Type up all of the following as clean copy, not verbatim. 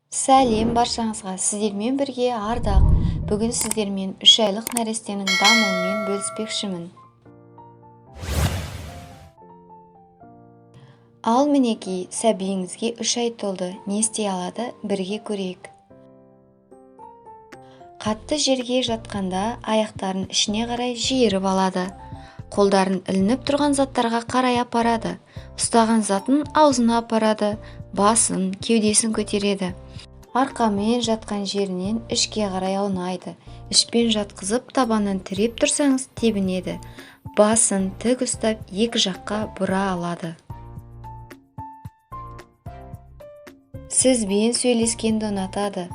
Сәлем баршаңызға, сіздермен бірге Ардақ. Бүгін сіздермен 3 айлық нәрестенің дамуымен бөліспекшімін. Ал мінекей, сәбиіңізге 3 ай толды. Не істей алады? Бірге көрейік. Қатты жерге жатқанда аяқтарын ішіне қарай жиырып алады. Қолдарын ілініп тұрған заттарға қарай апарады. Ұстаған затын аузына апарады. Басын, кеудесін көтереді. Арқамен жатқан жерінен ішке қарай аунайды. Ішпен жатқызып табанын тіреп тұрсаңыз тебінеді. Басын тік ұстап екі жаққа бұра алады. Сізбен сөйлескенді ұнатады.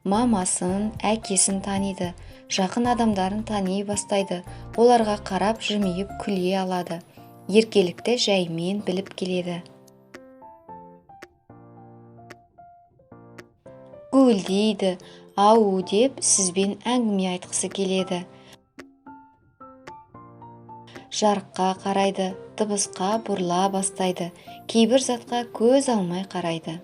Мамасын, әкесін таниды. Жақын адамдарын тани бастайды. Оларға қарап жымиып күле алады. Еркелікті жаймен біліп келеді. Гуілдейді, ау деп сізбен әңгіме айтқысы келеді. Жарыққа қарайды, дыбысқа бұрыла бастайды. Кейбір затқа көз алмай қарайды.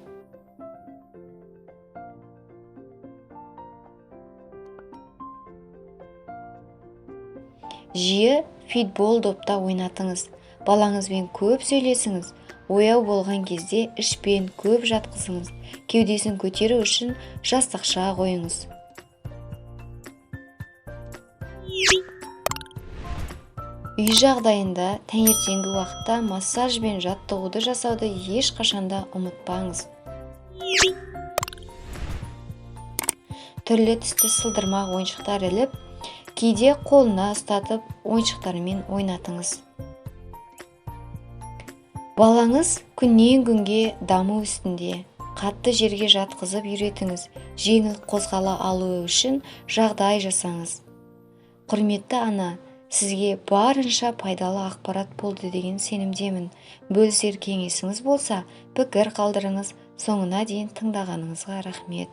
Жиі футбол допта ойнатыңыз. Балаңызбен көп сөйлесіңіз. Ояу болған кезде ішпен көп жатқызыңыз. Кеудесін көтеру үшін жастықша қойыңыз. Үй жағдайында таңертеңгі уақытта массаж бен жаттығуды жасауды ешқашанда ұмытпаңыз. Түрлі түсті сылдырмақ ойыншықтар іліп, кейде қолына ұстатып ойыншықтармен ойнатыңыз. Балаңыз күннен күнге даму үстінде. Қатты жерге жатқызып үйретіңіз. Жеңіл қозғала алуы үшін жағдай жасаңыз. Құрметті ана, сізге барынша пайдалы ақпарат болды деген сенімдемін. Бөлісер кеңесіңіз болса, пікір қалдырыңыз. Соңына дейін тыңдағаныңызға рахмет.